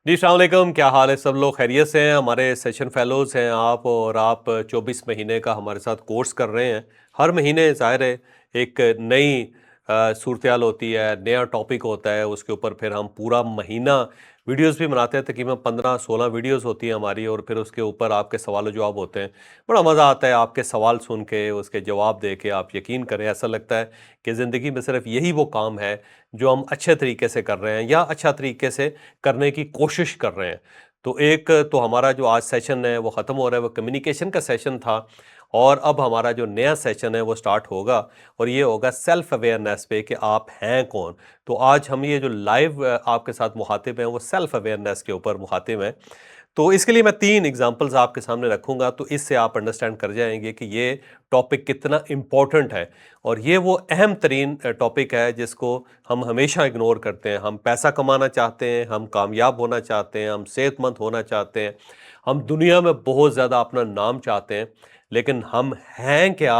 जी, अस्सलाम वालेकुम। क्या हाल है? सब लोग खैरियत से हैं? हमारे सेशन फेलोज़ हैं आप, और आप 24 महीने का हमारे साथ कोर्स कर रहे हैं। हर महीने ज़ाहिर है एक नई सूरत-हाल होती है, नया टॉपिक होता है, उसके ऊपर फिर हम पूरा महीना वीडियोज़ भी बनाते हैं। तकरीबन 15-16 वीडियोज़ होती हैं हमारी, और फिर उसके ऊपर आपके सवाल-ओ-जवाब होते हैं। बड़ा मज़ा आता है आपके सवाल सुन के, उसके जवाब दे के। आप यकीन करें, ऐसा लगता है कि ज़िंदगी में सिर्फ़ यही वो काम है जो हम अच्छे तरीके से कर रहे हैं, या अच्छा तरीके से करने की कोशिश कर रहे हैं। तो एक तो हमारा जो आज सेशन है वो ख़त्म हो रहा है, वो कम्युनिकेशन का सेशन था, और अब हमारा जो नया सेशन है वो स्टार्ट होगा, और ये होगा सेल्फ अवेयरनेस पे कि आप हैं कौन। तो आज हम ये जो लाइव आपके साथ मुखातिब हैं वो सेल्फ अवेयरनेस के ऊपर मुखातिब हैं। तो इसके लिए मैं 3 एग्ज़ाम्पल्स आपके सामने रखूँगा, तो इससे आप अंडरस्टैंड कर जाएँगे कि ये टॉपिक कितना इम्पोर्टेंट है, और ये वो अहम तरीन टॉपिक है जिसको हम हमेशा इग्नोर करते हैं। हम पैसा कमाना चाहते हैं, हम कामयाब होना चाहते हैं, हम सेहतमंद होना चाहते हैं, हम दुनिया में बहुत ज़्यादा अपना नाम चाहते हैं, लेकिन हम हैं क्या,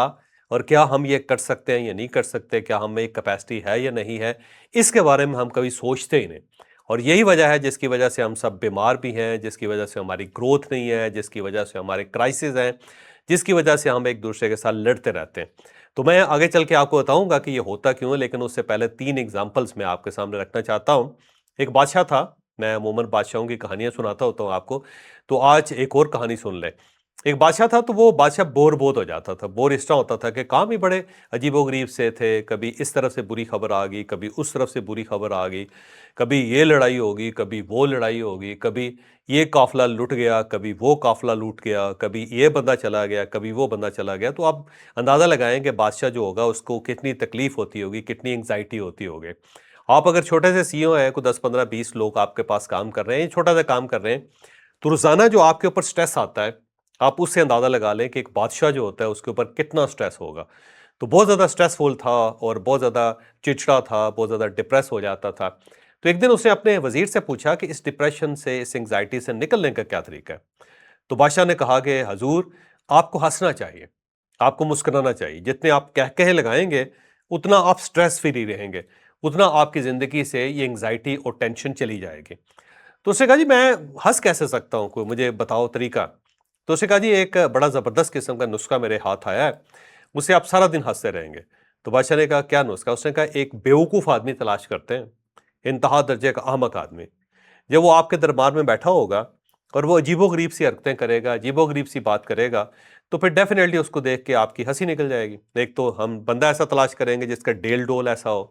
और क्या हम ये कर सकते हैं या नहीं कर सकते? क्या हम में एक कैपेसिटी है या नहीं है? इसके बारे में हम कभी सोचते ही नहीं। और यही वजह है जिसकी वजह से हम सब बीमार भी हैं, जिसकी वजह से हमारी ग्रोथ नहीं है, जिसकी वजह से हमारे क्राइसिस हैं, जिसकी वजह से हम एक दूसरे के साथ लड़ते रहते हैं। तो मैं आगे चल के आपको बताऊंगा कि ये होता क्यों है, लेकिन उससे पहले 3 एग्जांपल्स मैं आपके सामने रखना चाहता हूँ। एक बादशाह था, मैं अमूमन बादशाहों की कहानियां सुनाता होता हूँ आपको, तो आज एक और कहानी सुन ले। एक बादशाह था, तो वो बादशाह बोर बहुत हो जाता था। बोर इस तरह होता था कि काम ही बड़े अजीबो-गरीब से थे, कभी इस तरफ से बुरी खबर आ गई, कभी उस तरफ से बुरी खबर आ गई, कभी ये लड़ाई होगी, कभी वो लड़ाई होगी, कभी ये काफ़िला लुट गया, कभी वो काफ़िला लूट गया, कभी ये बंदा चला गया, कभी वो बंदा चला गया। तो आप अंदाज़ा लगाएँ कि बादशाह जो होगा उसको कितनी तकलीफ़ होती होगी, कितनी एंग्ज़ायटी होती होगी। आप अगर छोटे से सीईओ हैं, कोई 10, 15, 20 लोग आपके पास काम कर रहे हैं, छोटा-सा काम कर रहे हैं, तो रोज़ाना जो आपके ऊपर स्ट्रेस आता है, आप उससे अंदाज़ा लगा लें कि एक बादशाह जो होता है उसके ऊपर कितना स्ट्रेस होगा। तो बहुत ज़्यादा स्ट्रेसफुल था, और बहुत ज़्यादा चिड़चिड़ा था, बहुत ज़्यादा डिप्रेस हो जाता था। तो एक दिन उसने अपने वज़ीर से पूछा कि इस डिप्रेशन से, इस एंग्ज़ायटी से निकलने का क्या तरीका है? तो बादशाह ने कहा कि हज़ूर, आपको हँसना चाहिए, आपको मुस्कुराना चाहिए। जितने आप कह-कहे लगाएँगे, उतना आप स्ट्रेस फ्री रहेंगे, उतना आपकी ज़िंदगी से ये एंग्ज़ायटी और टेंशन चली जाएगी। तो उसने कहा, जी मैं हँस कैसे सकता हूँ? कोई मुझे बताओ तरीका। तो उसने कहा, जी एक बड़ा ज़बरदस्त किस्म का नुस्खा मेरे हाथ आया है, उससे आप सारा दिन हँसते रहेंगे। तो बादशाह ने कहा, क्या नुस्खा? उसने कहा, एक बेवकूफ़ आदमी तलाश करते हैं, इंतहा दर्जे का अहमक आदमी। जब वो आपके दरबार में बैठा होगा और वो अजीबो-गरीब सी हरकतें करेगा, अजीबो-गरीब सी बात करेगा, तो फिर डेफ़िनेटली उसको देख के आपकी हँसी निकल जाएगी। एक तो हम बंदा ऐसा तलाश करेंगे जिसका डेल-डोल ऐसा हो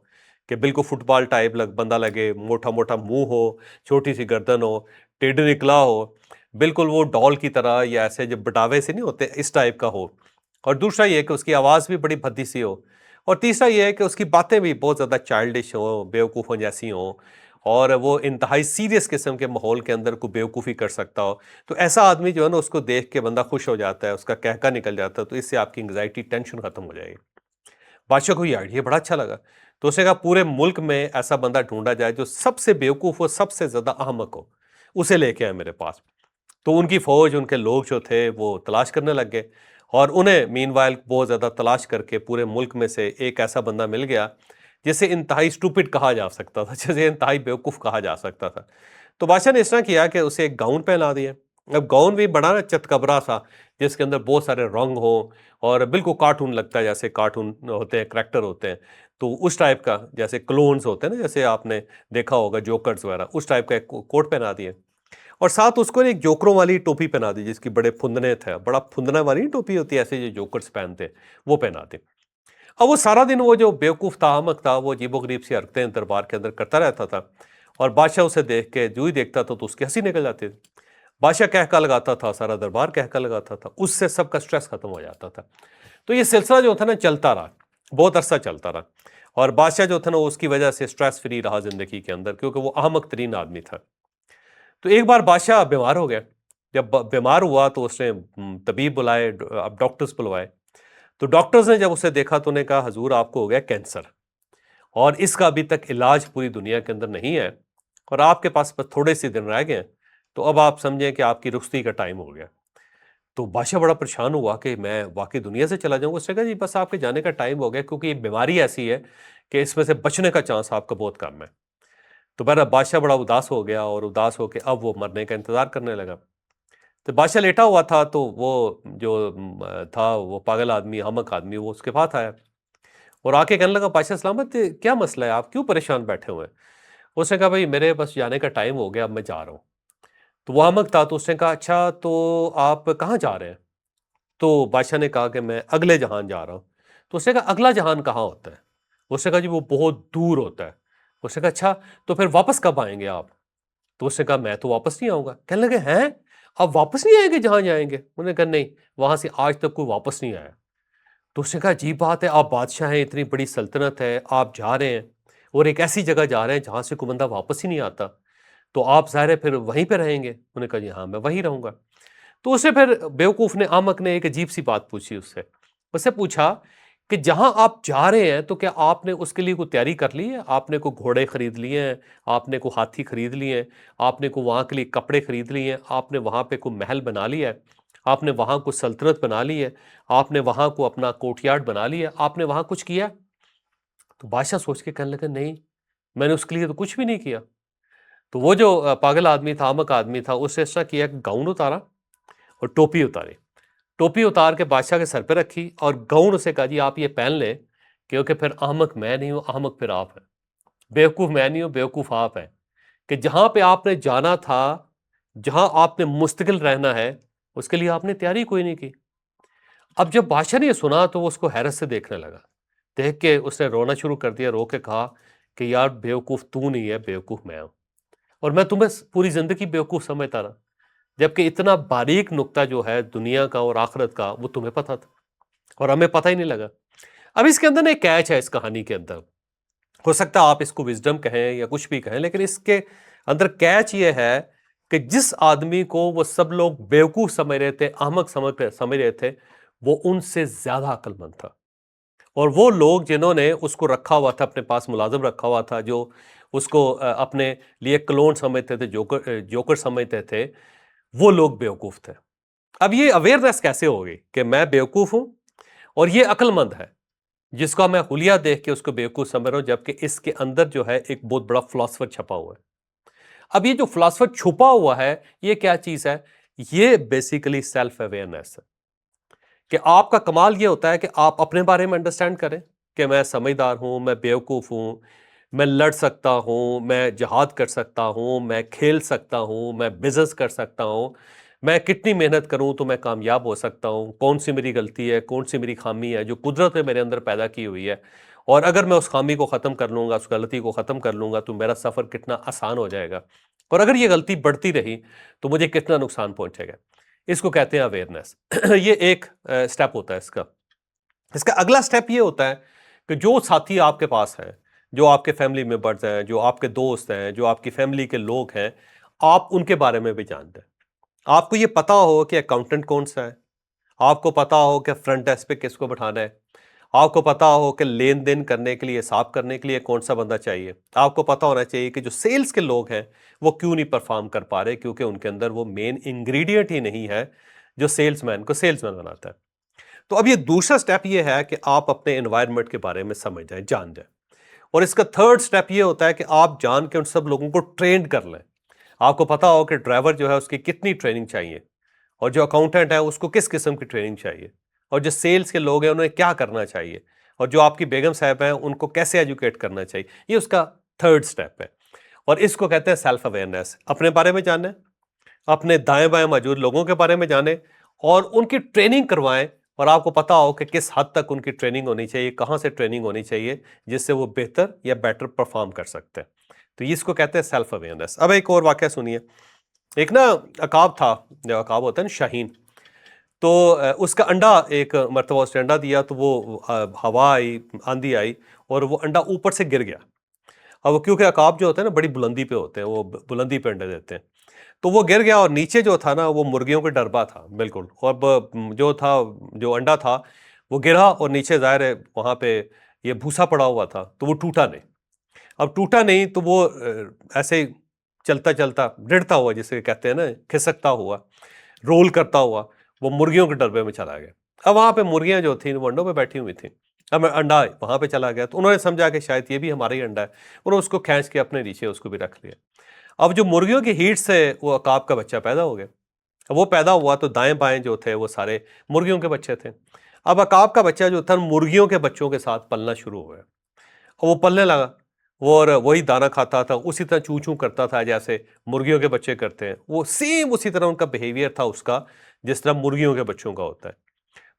कि बिल्कुल फुटबॉल टाइप बंदा लगे, मोटा-मोटा मुँह हो, छोटी-सी गर्दन हो, टेढ़ निकला हो, बिल्कुल वो डॉल की तरह, या ऐसे जो बटावे से नहीं होते, इस टाइप का हो। और दूसरा ये है कि उसकी आवाज़ भी बड़ी भद्दी-सी हो, और तीसरा ये है कि उसकी बातें भी बहुत ज़्यादा चाइल्डिश हों, बेवकूफ़ों जैसी हों, और वो इंतहाई सीरियस किस्म के माहौल के अंदर कोई बेवकूफ़ी कर सकता हो। तो ऐसा आदमी जो है ना, उसको देख के बंदा खुश हो जाता है, उसका कहका निकल जाता है, तो इससे आपकी एंग्ज़ायटी, टेंशन खत्म हो जाएगी। बादशाह को ये आइडिया बड़ा अच्छा लगा। तो उसने कहा, पूरे मुल्क में ऐसा बंदा ढूँढा जाए जो सबसे बेवकूफ़ हो, सबसे ज़्यादा अहमक हो, उसे लेके आए मेरे पास। तो उनकी फ़ौज, उनके लोग जो थे वो तलाश करने लग गए, और उन्हें मीनवाइल बहुत ज़्यादा तलाश करके पूरे मुल्क में से एक ऐसा बंदा मिल गया, जिसे इंतहाई स्टूपिड कहा जा सकता था, जिसे इंतहाई बेवकूफ़ कहा जा सकता था। तो बादशाह ने इस तरह किया कि उसे एक गाउन पहना दिया। अब गाउन भी बड़ा ना चतकबरा-सा, जिसके अंदर बहुत सारे रंग हों, और बिल्कुल कार्टून लगता है, जैसे कार्टून होते हैं, करैक्टर होते हैं। तो उस टाइप का, जैसे क्लोन्स होते हैं ना, जैसे आपने देखा होगा जोकर्स वगैरह, उस टाइप का एक कोट पहना दिया। और साथ उसको ना एक जोकरों वाली टोपी पहना दी, जिसकी बड़े फुंदने थे, बड़ा फुंदना वाली नहीं टोपी होती है, ऐसे जो जोकर्स पहनते हैं, वो पहना दी। अब वो सारा दिन वो जो बेवकूफ़ था, अहमक था, वो अजीबो-गरीब सी हरकतें दरबार के अंदर करता रहता था, और बादशाह उसे देख के जो ही देखता था तो उसकी हँसी निकल जाती थी। बादशाह कहका लगाता था, सारा दरबार कहका लगाता था, उससे सबका स्ट्रेस खत्म हो जाता था। तो ये सिलसिला जो था ना, चलता रहा, बहुत अरसा चलता रहा, और बादशाह जो था ना, उसकी वजह से स्ट्रेस फ्री रहा ज़िंदगी के अंदर, क्योंकि वो अहमक तरीन आदमी था। तो एक बार बादशाह बीमार हो गया। जब बीमार हुआ तो उसने तबीब बुलाए, अब डॉक्टर्स बुलवाए। तो डॉक्टर्स ने जब उसे देखा तो उन्होंने कहा, हजूर आपको हो गया कैंसर, और इसका अभी तक इलाज पूरी दुनिया के अंदर नहीं है, और आपके पास बस थोड़े से दिन रह गए हैं, तो अब आप समझें कि आपकी रुखसती का टाइम हो गया। तो बादशाह बड़ा परेशान हुआ कि मैं वाकई दुनिया से चला जाऊंगा। उसने कहा, जी बस आपके जाने का टाइम हो गया, क्योंकि ये बीमारी ऐसी है कि इसमें से बचने का चांस आपका बहुत कम है। तो बहरहाल बादशाह बड़ा उदास हो गया और उदास होकर अब वो मरने का इंतजार करने लगा। तो बादशाह लेटा हुआ था, तो वो जो था वो पागल आदमी, हमक आदमी, वो उसके पास आया और आके कहने लगा, बादशाह सलामत, क्या मसला है, आप क्यों परेशान बैठे हुए हैं? उसने कहा, भाई मेरे बस जाने का टाइम हो गया, अब मैं जा रहा हूँ। तो वो हमक था, तो उसने कहा, अच्छा तो आप कहाँ जा रहे हैं? तो बादशाह ने कहा कि मैं अगले जहान जा रहा हूँ। तो उसने कहा, अगला जहान कहाँ होता है? उसने कहा, जी वो बहुत दूर होता है। उसने कहा, अच्छा तो फिर वापस कब आएंगे आप? तो उसने कहा, मैं तो वापस नहीं आऊंगा। कहने लगे, हैं आप वापस नहीं आएंगे जहां जाएंगे? उन्होंने कहा, नहीं, वहां से आज तक कोई वापस नहीं आया। तो उसने कहा, अजीब बात है, आप बादशाह हैं, इतनी बड़ी सल्तनत है, आप जा रहे हैं और एक ऐसी जगह जा रहे हैं जहां से कोई बंदा वापस ही नहीं आता, तो आप ज़ाहिर है फिर वहीं पे रहेंगे? उन्होंने कहा, जी हाँ, मैं वहीं रहूंगा। तो उसे फिर बेवकूफ ने, आमक ने, एक अजीब सी बात पूछी उससे। उससे पूछा कि जहां आप जा रहे हैं तो क्या आपने उसके लिए कोई तैयारी कर ली है? आपने को घोड़े खरीद लिए हैं? आपने को हाथी खरीद लिए हैं? आपने को वहां के लिए कपड़े खरीद लिए हैं? आपने वहां पे कोई महल बना लिया है? आपने वहां को सल्तनत बना ली है? आपने वहां को अपना कोर्टयार्ड बना लिया है? आपने वहां कुछ किया? तो बादशाह सोच के कहने लगा, नहीं, मैंने उसके लिए तो कुछ भी नहीं किया। तो वो जो पागल आदमी था, आमक आदमी था, उसने ऐसा किया कि गाउन उतारा और टोपी उतारी। टोपी उतार के बादशाह के सर पे रखी और गाउन उसे कहा, जी आप ये पहन लें, क्योंकि फिर अहमक मैं नहीं हूं, अहमक फिर आप हैं। बेवकूफ मैं नहीं हूं, बेवकूफ आप हैं। कि जहां पे आपने जाना था, जहां आपने मुस्तकिल रहना है, उसके लिए आपने तैयारी कोई नहीं की। अब जब बादशाह ने ये सुना तो वो उसको हैरत से देखने लगा। देख के उसने रोना शुरू कर दिया, रो के कहा कि यार बेवकूफ तू नहीं है, बेवकूफ मैं हूं, और मैं तुम्हें पूरी जिंदगी बेवकूफ समझता रहा, जबकि इतना बारीक नुक्ता जो है दुनिया का और आखिरत का वो तुम्हें पता था और हमें पता ही नहीं लगा। अब इसके अंदर ना एक कैच है, इस कहानी के अंदर। हो सकता है आप इसको विजडम कहें या कुछ भी कहें, लेकिन इसके अंदर कैच ये है कि जिस आदमी को वो सब लोग बेवकूफ समझ रहे थे, अहमक समझ रहे थे, वो उनसे ज्यादा अक्लमंद था। और वो लोग जिन्होंने उसको रखा हुआ था, अपने पास मुलाजिम रखा हुआ था, जो उसको अपने लिए क्लोन समझते थे, जोकर जोकर समझते थे, वो लोग बेवकूफ थे। अब ये अवेयरनेस कैसे होगी कि मैं बेवकूफ हूं और ये अक्लमंद है, जिसका मैं हुलिया देख के उसको बेवकूफ समझ रहा हूं, जबकि इसके अंदर जो है एक बहुत बड़ा फिलॉसफर छपा हुआ है। अब ये जो फिलॉसफर छुपा हुआ है, ये क्या चीज है? ये बेसिकली सेल्फ अवेयरनेस है। कि आपका कमाल ये होता है कि आप अपने बारे में अंडरस्टैंड करें कि मैं समझदार हूं, मैं बेवकूफ हूं, मैं लड़ सकता हूं, मैं जिहाद कर सकता हूं, मैं खेल सकता हूं, मैं बिजनेस कर सकता हूं, मैं कितनी मेहनत करूं तो मैं कामयाब हो सकता हूं, कौन सी मेरी गलती है, कौन सी मेरी खामी है जो कुदरत ने मेरे अंदर पैदा की हुई है, और अगर मैं उस खामी को ख़त्म कर लूंगा, उस गलती को ख़त्म कर लूंगा, तो मेरा सफ़र कितना आसान हो जाएगा, और अगर ये गलती बढ़ती रही तो मुझे कितना नुकसान पहुंचेगा। इसको कहते हैं अवेयरनेस। ये एक स्टेप होता है इसका। इसका अगला स्टेप ये होता है कि जो साथी आपके पास हैं, जो आपके फैमिली मेंबर्स हैं, जो आपके दोस्त हैं, जो आपकी फैमिली के लोग हैं, आप उनके बारे में भी जानते हैं। आपको ये पता हो कि अकाउंटेंट कौन सा है, आपको पता हो कि फ्रंट डेस्क पे किसको बैठाना है, आपको पता हो कि लेन देन करने के लिए, हिसाब करने के लिए कौन सा बंदा चाहिए। आपको पता होना चाहिए कि जो सेल्स के लोग हैं वो क्यों नहीं परफॉर्म कर पा रहे, क्योंकि उनके अंदर वो मेन इंग्रेडिएंट ही नहीं है जो सेल्समैन को सेल्समैन बनाता है। तो अब ये दूसरा स्टेप ये है कि आप अपने एनवायरनमेंट के बारे में समझ जाएं, जान जाएं। और इसका थर्ड स्टेप ये होता है कि आप जान के उन सब लोगों को ट्रेन कर लें। आपको पता हो कि ड्राइवर जो है उसकी कितनी ट्रेनिंग चाहिए, और जो अकाउंटेंट है उसको किस किस्म की ट्रेनिंग चाहिए, और जो सेल्स के लोग हैं उन्हें क्या करना चाहिए, और जो आपकी बेगम साहब हैं उनको कैसे एजुकेट करना चाहिए। ये उसका थर्ड स्टेप है, और इसको कहते हैं सेल्फ अवेयरनेस। अपने बारे में जानें, अपने दाएं बाएं मौजूद लोगों के बारे में जानें और उनकी ट्रेनिंग करवाएं, और आपको पता हो कि किस हद तक उनकी ट्रेनिंग होनी चाहिए, कहां से ट्रेनिंग होनी चाहिए, जिससे वो बेहतर या बेटर परफॉर्म कर सकते हैं। तो इसको कहते हैं सेल्फ अवेयरनेस। अब एक और वाकया सुनिए। एक ना अकाब था, जो अकाब होता है ना, शाहीन। तो उसका अंडा एक मरतबा उसने अंडा दिया, तो वो हवा आई, आंधी आई, और वो अंडा ऊपर से गिर गया। अब वो क्योंकि अकाब जो होते हैं ना बड़ी बुलंदी पे होते हैं, वो बुलंदी पे अंडे देते हैं, तो वो गिर गया और नीचे जो था ना वो मुर्गियों के डरबा था बिल्कुल। और जो था, जो अंडा था वो गिरा और नीचे ज़ाहिर है वहाँ पे ये भूसा पड़ा हुआ था, तो वो टूटा नहीं। अब टूटा नहीं तो वो ऐसे ही चलता चलता गिरता हुआ, जिसे कहते हैं ना, खिसकता हुआ, रोल करता हुआ, वो मुर्गियों के डरबे में चला गया। अब वहाँ पे मुर्गियाँ जो थी वो अंडों पे बैठी हुई थी। अब अंडा वहाँ पे चला गया, तो उन्होंने समझा कि शायद ये भी हमारा ही अंडा है। उन्होंने उसको खींच के अपने नीचे उसको भी रख लिया। अब जो मुर्गियों की हीट से वो अकाब का बच्चा पैदा हो गया। अब वो पैदा हुआ तो दाएँ-बाएँ जो थे वो सारे मुर्गियों के बच्चे थे। अब अकाब का बच्चा जो था मुर्गियों के बच्चों के साथ पलना शुरू हो गया। और वो पलने लगा, वो और वही दाना खाता था, उसी तरह चूँ-चूँ करता था जैसे मुर्गियों के बच्चे करते हैं। वो सेम उसी तरह उनका बिहेवियर था उसका, जिस तरह मुर्गियों के बच्चों का होता है।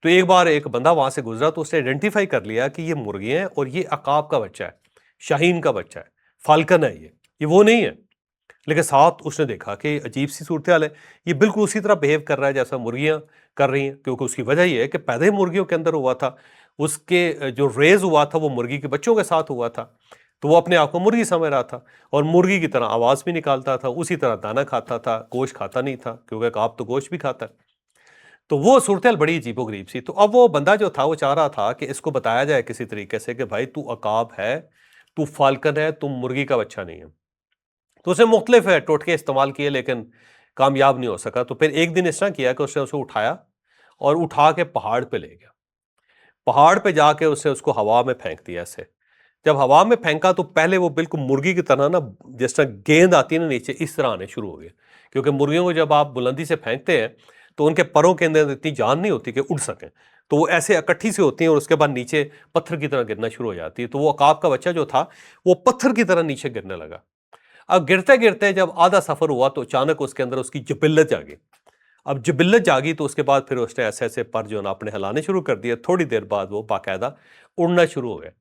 तो एक बार एक बंदा वहाँ से गुज़रा तो उसने आइडेंटिफ़ाई कर लिया कि ये मुर्गियाँ हैं और ये अकाब का बच्चा है, शाहीन का बच्चा है, फ़ाल्कन है ये वो नहीं है। लेकिन साथ उसने देखा कि अजीब-सी सूरत-हाल है, ये बिल्कुल उसी तरह बिहेव कर रहा है जैसा मुर्गियाँ कर रही हैं, क्योंकि उसकी वजह ये है कि पैदा ही मुर्गियों के अंदर हुआ था। उसके जो रेज़ हुआ था वो मुर्गी के बच्चों के साथ हुआ था, तो वो अपने आप को मुर्गी समझ रहा था और मुर्गी की तरह आवाज़ भी निकालता था, उसी तरह दाना खाता था, गोश्त खाता नहीं था, क्योंकि अकाब तो गोश्त भी खाता है। तो वो सूरत-हाल बड़ी अजीबो-गरीब सी। तो अब वो बंदा जो था वो चाह रहा था कि इसको बताया जाए किसी तरीके से कि भाई तू अकाब है, तू फ़ाल्कन है, तू मुर्गी का बच्चा नहीं है। तो उसने मुख्तलिफ टोटके इस्तेमाल किए लेकिन कामयाब नहीं हो सका। तो फिर एक दिन इस तरह किया कि उसने उसे उठाया और उठा के पहाड़ पे ले गया। पहाड़ पे जाके उसने उसको हवा में फेंक दिया ऐसे। जब हवा में फेंका तो पहले वो बिल्कुल मुर्गी की तरह ना, जिस तरह गेंद आती है ना नीचे, इस तरह आने शुरू हो गए। क्योंकि मुर्गियों को जब आप बुलंदी से फेंकते हैं तो उनके परों के अंदर इतनी जान नहीं होती कि उड़ सकें। तो वो ऐसे इकट्ठी सी होती हैं और उसके बाद नीचे पत्थर की तरह गिरना शुरू हो जाती है। तो वो अकाब का बच्चा जो था वो पत्थर की तरह नीचे गिरने लगा। अब गिरते-गिरते जब आधा सफ़र हुआ तो अचानक उसके अंदर उसकी जिबिल्लत जागी। अब जिबिल्लत जागी तो उसके बाद फिर उसने ऐसे-ऐसे पर जो है ना अपने हिलाने शुरू कर दिए। थोड़ी देर बाद वो बाकायदा उड़ना शुरू हो गया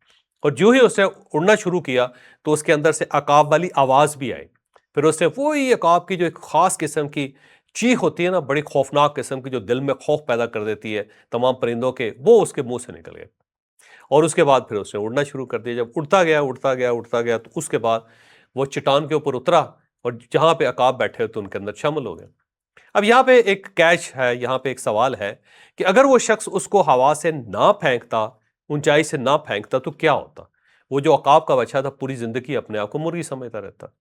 और जो ही उसने उड़ना शुरू किया तो उसके अंदर से अकाब वाली आवाज़ भी आई। फिर उसने वही अकाब की जो एक ख़ास किस्म की चीख होती है ना, बड़ी खौफ़नाक किस्म की जो दिल में खौफ़ पैदा कर देती है तमाम परिंदों के, वो उसके मुँह से निकल गए। और उसके बाद फिर उसने उड़ना शुरू कर दिया। जब उड़ता गया, उड़ता गया, उड़ता गया तो उसके बाद वो चट्टान के ऊपर उतरा और जहाँ पे अकाब बैठे तो उनके अंदर शामिल हो गया। अब यहाँ पे एक कैच है, यहाँ पे एक सवाल है कि अगर वो शख्स उसको हवा से ना फेंकता, ऊंचाई से ना फेंकता तो क्या होता? वो जो अकाब का बच्चा था पूरी जिंदगी अपने आप को मुर्गी समझता रहता।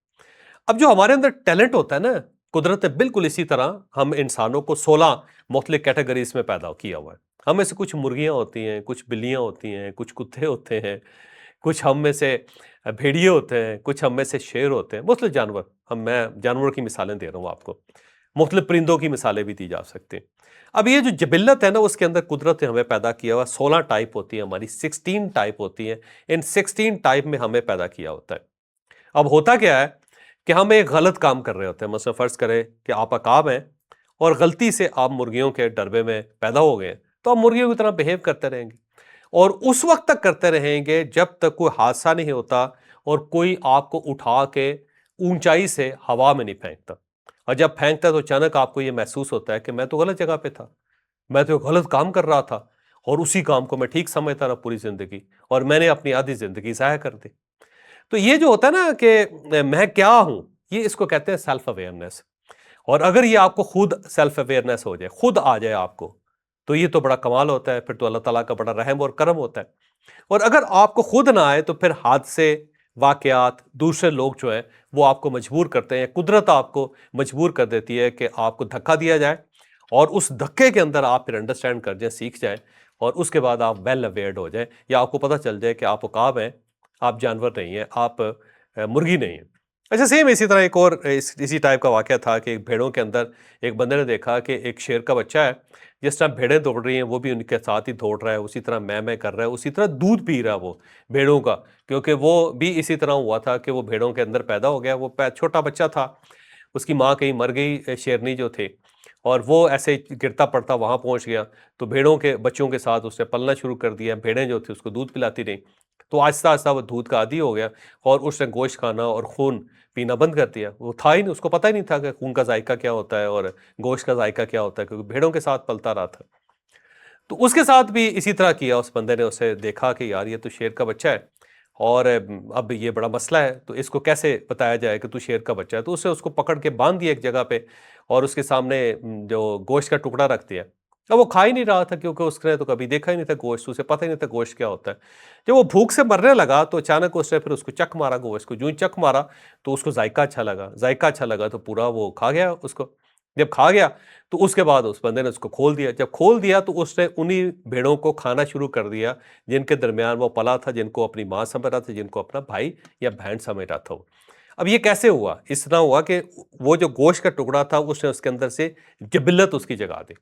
अब जो हमारे अंदर टैलेंट होता है ना, कुदरत ने बिल्कुल इसी तरह हम इंसानों को 16 मुख्तलिफ कैटेगरीज में पैदा किया हुआ है। हम में से कुछ मुर्गियां होती हैं, कुछ बिल्लियां होती हैं, कुछ कुत्ते होते हैं, कुछ हम में से भेड़िए होते हैं, कुछ हम में से शेर होते हैं, मुख्तलिफ जानवर। मैं जानवरों की मिसालें दे रहा हूँ आपको। मुख्तलिफ परिंदों की मिसालें भी दी जा सकती हैं। अब ये जो जिबिल्लत है ना, उसके अंदर कुदरत ने हमें पैदा किया हुआ 16 टाइप होती है, हमारी 16 टाइप होती है। इन 16 टाइप में हमें पैदा किया होता है। अब होता क्या है कि हम एक गलत काम कर रहे होते हैं। मतलब फर्ज करें कि आप अकाब हैं और गलती से आप मुर्गियों के डरबे में पैदा हो गए हैं, तो आप मुर्गियों की तरह बिहेव करते रहेंगे और उस वक्त तक करते रहेंगे जब तक कोई हादसा नहीं होता और कोई आपको उठा के ऊंचाई से हवा में नहीं फेंकता। और जब फेंकता है तो अचानक आपको यह महसूस होता है कि मैं तो गलत जगह पे था, मैं तो गलत काम कर रहा था और उसी काम को मैं ठीक समझता रहा पूरी जिंदगी और मैंने अपनी आधी जिंदगी ज़ाया कर दी। तो ये जो होता है ना कि मैं क्या हूं, ये इसको कहते हैं सेल्फ अवेयरनेस। और अगर ये आपको खुद सेल्फ अवेयरनेस हो जाए, खुद आ जाए आपको, तो ये तो बड़ा कमाल होता है। फिर तो अल्लाह ताला का बड़ा रहम और करम होता है। और अगर आपको खुद ना आए तो फिर हादसे, वाकयात, दूसरे लोग जो हैं वो आपको मजबूर करते हैं, कुदरत आपको मजबूर कर देती है कि आपको धक्का दिया जाए और उस धक्के के अंदर आप फिर अंडरस्टैंड कर जाए, सीख जाए और उसके बाद आप वेल अवेयर्ड हो जाए या आपको पता चल जाए कि आप उकाब हैं, आप जानवर नहीं हैं, आप मुर्गी नहीं हैं। अच्छा, सेम इसी तरह एक और इसी टाइप का वाकया था कि भेड़ों के अंदर एक बंदे ने देखा कि एक शेर का बच्चा है, जिस तरह भेड़ें दौड़ रही हैं वो भी उनके साथ ही दौड़ रहा है, उसी तरह मैं कर रहा है, उसी तरह दूध पी रहा है वो भेड़ों का, क्योंकि वो भी इसी तरह हुआ था कि वो भेड़ों के अंदर पैदा हो गया। वो छोटा बच्चा था, उसकी माँ कहीं मर गई, शेरनी जो थे, और वो ऐसे गिरता पड़ता वहां पहुंच गया। तो भेड़ों के बच्चों के साथ उसने पलना शुरू कर दिया, भेड़ें जो थी उसको दूध पिलाती रही। तो आहिस्ता आहिस्ता वो दूध का आदी हो गया और उसने गोश्त खाना और खून पीना बंद कर दिया। वो था ही नहीं, उसको पता ही नहीं था कि खून का जायका क्या होता है और गोश्त का जायका क्या होता है, क्योंकि भेड़ों के साथ पलता रहा था। तो उसके साथ भी इसी तरह किया। उस बंदे ने उसे देखा कि यार ये तो शेर का बच्चा है और अब ये बड़ा मसला है, तो इसको कैसे बताया जाए कि तू शेर का बच्चा है। तो उससे उसको पकड़ के बांध दिया एक जगह पे और उसके सामने जो गोश्त का टुकड़ा रख दिया। अब वो खा ही नहीं रहा था, क्योंकि उसने तो कभी देखा ही नहीं था गोश्त, उसे पता ही नहीं था गोश्त क्या होता है। जब वो भूख से मरने लगा तो अचानक उसने फिर उसको चक मारा, गोश्त को जो ही चक मारा तो उसको जायका अच्छा लगा। जायका अच्छा लगा तो पूरा वो खा गया उसको। जब खा गया तो उसके बाद उस बंदे ने उसको खोल दिया। जब खोल दिया तो उसने उन्हीं भेड़ों को खाना शुरू कर दिया जिनके दरमियान वो पला था, जिनको अपनी माँ समझ रहा था, जिनको अपना भाई या बहन समझ रहा था वो। अब ये कैसे हुआ? इस तरह हुआ कि वो जो गोश्त का टुकड़ा था उसने उसके अंदर से जिबिल्लत उसकी जगा दी,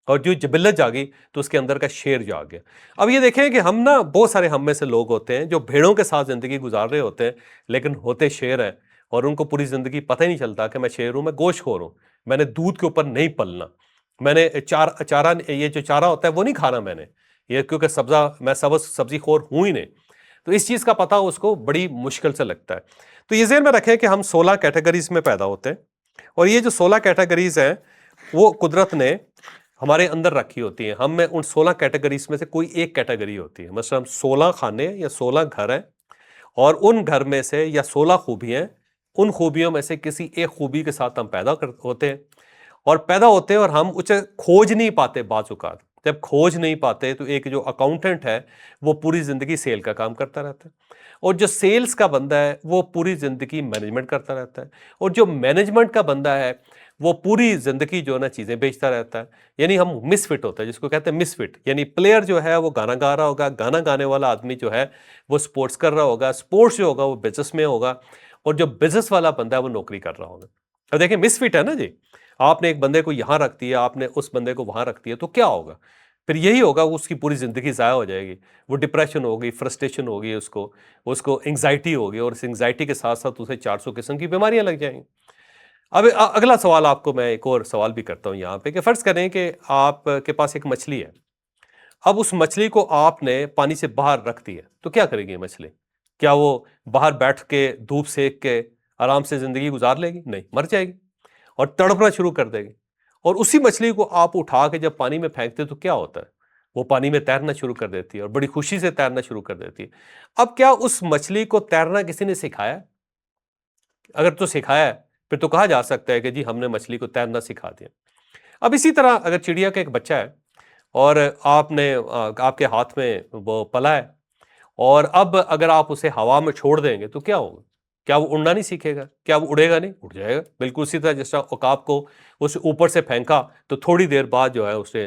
और जो जिबिल्लत जागी तो उसके अंदर का शेर जाग गया। अब ये देखें कि हम ना बहुत सारे हम में से लोग होते हैं जो भेड़ों के साथ ज़िंदगी गुजार रहे होते हैं, लेकिन होते शेर हैं, और उनको पूरी ज़िंदगी पता ही नहीं चलता कि मैं शेर हूँ, मैं गोश्तखोर हूँ, मैंने दूध के ऊपर नहीं पलना, मैंने चारा ये जो चारा होता है वो नहीं खाना मैंने, ये क्योंकि मैं सब्ज़ी खोर हूँ ही नहीं। तो इस चीज़ का पता उसको बड़ी मुश्किल से लगता है। तो ये ज़हन में रखें कि हम 16 कैटेगरीज़ में पैदा होते हैं, और ये जो 16 कैटेगरीज़ हैं, वो कुदरत ने हमारे अंदर रखी होती हैं। हम में उन 16 कैटेगरीज़ में से कोई एक कैटेगरी होती है। मतलब 16 खाने या 16 घर हैं, और उन घर में से या 16 खूबियाँ हैं, उन खूबियों में से किसी एक खूबी के साथ हम पैदा होते हैं, और पैदा होते हैं और हम उसे खोज नहीं पाते बाज़ औक़ात। जब खोज नहीं पाते तो एक जो अकाउंटेंट है वो पूरी ज़िंदगी सेल का काम करता रहता है, और जो सेल्स का बंदा है वो पूरी ज़िंदगी मैनेजमेंट करता रहता है, और जो मैनेजमेंट का बंदा है वो पूरी ज़िंदगी जो है ना चीज़ें बेचता रहता है। यानी हम मिसफिट होते हैं, जिसको कहते हैं मिसफिट। यानी प्लेयर जो है वो गाना गा रहा होगा, गाना गाने वाला आदमी जो है वो स्पोर्ट्स कर रहा होगा, स्पोर्ट्स जो होगा वो बिज़नेस में होगा, और जो बिज़नेस वाला बंदा है वो नौकरी कर रहा होगा। अब देखिए मिसफिट है ना जी। आपने एक बंदे को यहाँ रख दिया, आपने उस बंदे को वहाँ रख दिया, तो क्या होगा? फिर यही होगा, उसकी पूरी ज़िंदगी ज़ाया हो जाएगी। वो डिप्रेशन होगी, फ्रस्ट्रेशन होगी उसको, उसको एंग्ज़ायटी होगी, और इस एंग्ज़ायटी के साथ-साथ उसे 400 किस्म की बीमारियाँ लग जाएँगी। अब अगला सवाल आपको मैं एक और सवाल भी करता हूँ यहाँ पे, कि फ़र्ज़ करें कि आपके पास एक मछली है। अब उस मछली को आपने पानी से बाहर रख दिया, तो क्या करेगी ये मछली? क्या वो बाहर बैठ के धूप सेक के आराम से ज़िंदगी गुज़ार लेगी? नहीं, मर जाएगी और तड़पना शुरू कर देगी। और उसी मछली को आप उठा के जब पानी में फेंकते हो तो क्या होता है? वो पानी में तैरना शुरू कर देती है, और बड़ी खुशी से तैरना शुरू कर देती है। अब क्या उस मछली को तैरना किसी ने सिखाया? अगर तो सिखाया है, फिर तो कहा जा सकता है कि जी हमने मछली को तैरना सिखा दिया। अब इसी तरह अगर चिड़िया का एक बच्चा है, और आपके हाथ में वो पला है, और अब अगर आप उसे हवा में छोड़ देंगे तो क्या होगा? क्या वो उड़ना नहीं सीखेगा? क्या वो उड़ेगा नहीं? उड़ जाएगा। बिल्कुल उसी तरह जिस तरह औकाब को उस ऊपर से फेंका तो थोड़ी देर बाद जो है उसने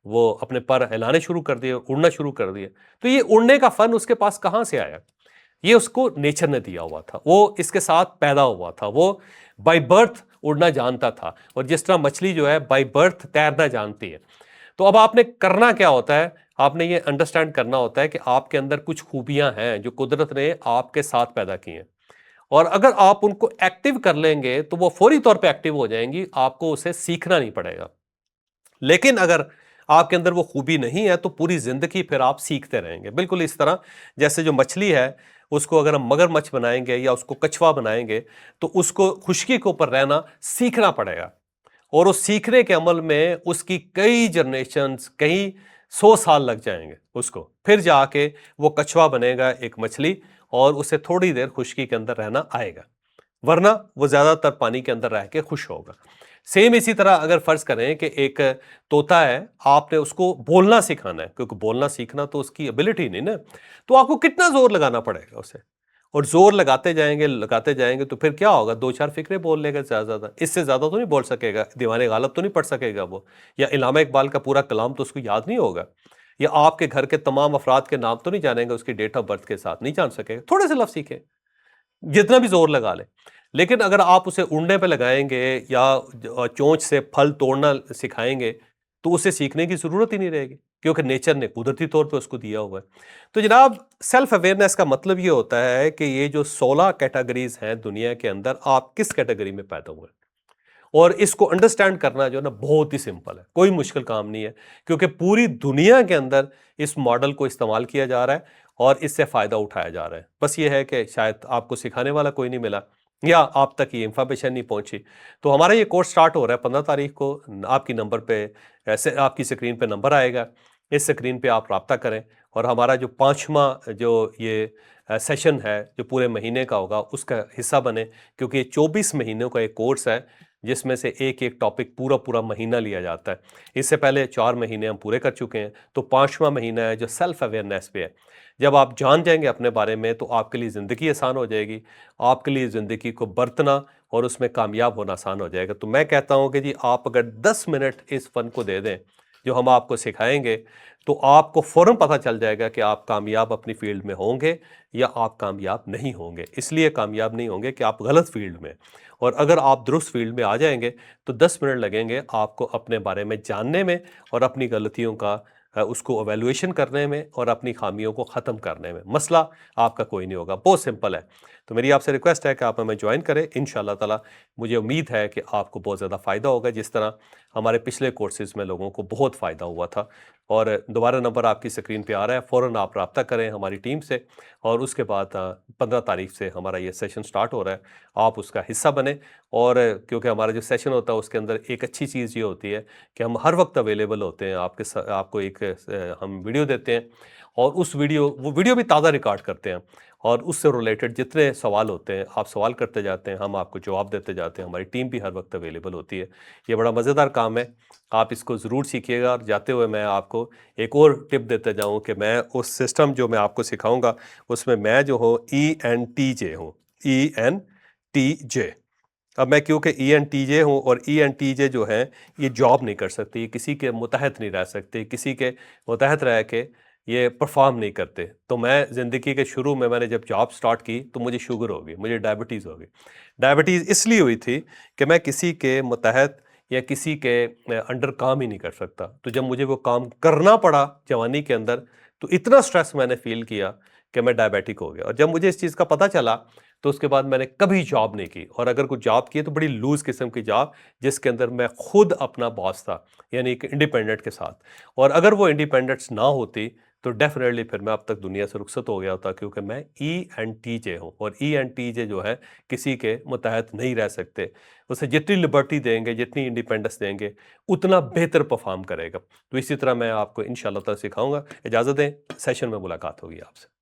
वो अपने पर हिलाने शुरू कर दिए, उड़ना शुरू कर दिया। तो ये उड़ने का फन उसके पास कहाँ से आया? ये उसको नेचर ने दिया हुआ था। वो इसके साथ पैदा हुआ था। वो बाय बर्थ उड़ना जानता था, और जिस तरह मछली जो है बाय बर्थ तैरना जानती है। तो अब आपने करना क्या होता है? आपने ये अंडरस्टैंड करना होता है कि आपके अंदर कुछ खूबियां हैं जो कुदरत ने आपके साथ पैदा की हैं, और अगर आप उनको एक्टिव कर लेंगे तो वो फौरी तौर पे एक्टिव हो जाएंगी, आपको उसे सीखना नहीं पड़ेगा। लेकिन अगर आपके अंदर वो खूबी नहीं है तो पूरी जिंदगी फिर आप सीखते रहेंगे। बिल्कुल इस तरह जैसे जो मछली है, उसको अगर हम मगरमच्छ बनाएंगे या उसको कछुआ बनाएंगे तो उसको खुशकी के ऊपर रहना सीखना पड़ेगा, और उस सीखने के अमल में उसकी कई जनरेशन्स, कई 100 साल लग जाएंगे उसको, फिर जाके वो कछुआ बनेगा, एक मछली, और उसे थोड़ी देर खुशकी के अंदर रहना आएगा, वरना वो ज्यादातर पानी के अंदर रह के खुश होगा। सेम इसी तरह अगर फर्ज करें कि एक तोता है, आपने उसको बोलना सिखाना है, क्योंकि बोलना सीखना तो उसकी एबिलिटी नहीं ना, तो आपको कितना जोर लगाना पड़ेगा उसे, और जोर लगाते जाएंगे तो फिर क्या होगा? दो चार फिक्रे बोल लेगा ज्यादा, इससे ज्यादा तो नहीं बोल सकेगा, दीवाने गालब तो नहीं पढ़ सकेगा वो, या इलामा इकबाल का पूरा कलाम तो उसको याद नहीं होगा, या आपके घर के तमाम अफराद के नाम तो नहीं जानेगा, उसकी डेट ऑफ बर्थ के साथ नहीं जान सकेगा। थोड़े से लफ्ज सीखे, जितना भी जोर लगा ले। लेकिन अगर आप उसे उड़ने पे लगाएंगे या चोंच से फल तोड़ना सिखाएंगे तो उसे सीखने की जरूरत ही नहीं रहेगी, क्योंकि नेचर ने कुदरती तौर पे उसको दिया हुआ है। तो जनाब, सेल्फ अवेयरनेस का मतलब ये होता है कि ये जो 16 कैटेगरीज हैं दुनिया के अंदर, आप किस कैटेगरी में पैदा हुए, और इसको अंडरस्टैंड करना जो है ना बहुत ही सिंपल है, कोई मुश्किल काम नहीं है, क्योंकि पूरी दुनिया के अंदर इस मॉडल को इस्तेमाल किया जा रहा है और इससे फायदा उठाया जा रहा है। बस ये है कि शायद आपको सिखाने वाला कोई नहीं मिला, या आप तक ये इंफॉर्मेशन नहीं पहुंची। तो हमारा ये कोर्स स्टार्ट हो रहा है 15 तारीख को। आपकी नंबर पे ऐसे आपकी स्क्रीन पे नंबर आएगा, इस स्क्रीन पे आप राब्ता करें, और हमारा जो 5वां जो ये सेशन है जो पूरे महीने का होगा उसका हिस्सा बने, क्योंकि ये 24 महीनों का एक कोर्स है जिसमें से एक एक टॉपिक पूरा पूरा महीना लिया जाता है। इससे पहले 4 महीने हम पूरे कर चुके हैं, तो 5वां महीना है जो सेल्फ अवेयरनेस पे है। जब आप जान जाएंगे अपने बारे में तो आपके लिए ज़िंदगी आसान हो जाएगी, आपके लिए ज़िंदगी को बरतना और उसमें कामयाब होना आसान हो जाएगा। तो मैं कहता हूँ कि जी आप अगर 10 मिनट इस फ़न को दे दें, जो हम आपको सिखाएँगे, तो आपको फ़ौरन पता चल जाएगा कि आप कामयाब अपनी फ़ील्ड में होंगे या आप कामयाब नहीं होंगे। इसलिए कामयाब नहीं होंगे कि आप गलत फ़ील्ड में, और अगर आप दुरुस्त फ़ील्ड में आ जाएँगे, तो 10 मिनट लगेंगे आपको अपने बारे में जानने में और अपनी गलतियों का उसको इवैल्यूएशन करने में और अपनी खामियों को ख़त्म करने में। मसला आपका कोई नहीं होगा, बहुत सिंपल है। तो मेरी आपसे रिक्वेस्ट है कि आप हमें जॉइन करें, इंशाअल्लाह ताला मुझे उम्मीद है कि आपको बहुत ज़्यादा फ़ायदा होगा, जिस तरह हमारे पिछले कोर्सेज़ में लोगों को बहुत फ़ायदा हुआ था। और दोबारा नंबर आपकी स्क्रीन पे आ रहा है, फ़ौरन आप राब्ता करें हमारी टीम से, और उसके बाद 15 तारीख से हमारा ये सेशन स्टार्ट हो रहा है, आप उसका हिस्सा बनें। और क्योंकि हमारा जो सेशन होता है उसके अंदर एक अच्छी चीज़ ये होती है कि हम हर वक्त अवेलेबल होते हैं, आपको एक हम वीडियो देते हैं, और वो वीडियो भी ताज़ा रिकॉर्ड करते हैं, और उससे रिलेटेड जितने सवाल होते हैं आप सवाल करते जाते हैं, हम आपको जवाब देते जाते हैं, हमारी टीम भी हर वक्त अवेलेबल होती है। ये बड़ा मज़ेदार काम है, आप इसको ज़रूर सीखिएगा। और जाते हुए मैं आपको एक और टिप देते जाऊँ कि मैं उस सिस्टम जो मैं आपको सिखाऊंगा उसमें मैं जो हूँ ENTJ हूँ, ENTJ। अब मैं क्योंकि ENTJ हूँ, और ENTJ जो हैं ये जॉब नहीं कर सकते, ये किसी के मुतहत नहीं रह सकते, किसी के मुतहत रह के ये परफॉर्म नहीं करते। तो मैं ज़िंदगी के शुरू में मैंने जब जॉब स्टार्ट की तो मुझे शुगर हो गई, मुझे डायबिटीज़ हो गई। डायबिटीज़ इसलिए हुई थी कि मैं किसी के मुतहत या किसी के अंडर काम ही नहीं कर सकता। तो जब मुझे वो काम करना पड़ा जवानी के अंदर, तो इतना स्ट्रेस मैंने फ़ील किया कि मैं डायबिटिक हो गया। और जब मुझे इस चीज़ का पता चला, तो उसके बाद मैंने कभी जॉब नहीं की, और अगर कोई जॉब की है तो बड़ी लूज़ किस्म की जॉब, जिसके अंदर मैं खुद अपना बॉस था, यानी एक इंडिपेंडेंट के साथ। और अगर वो इंडिपेंडेंस ना होती तो डेफिनेटली फिर मैं अब तक दुनिया से रुखसत हो गया होता, क्योंकि मैं ENTJ हूँ, और ENTJ जो है किसी के मुतहत नहीं रह सकते। उसे जितनी लिबर्टी देंगे, जितनी इंडिपेंडेंस देंगे, उतना बेहतर परफॉर्म करेगा। तो इसी तरह मैं आपको इंशाअल्लाह ताला सिखाऊंगा। इजाज़त दें, सेशन में मुलाकात होगी आपसे।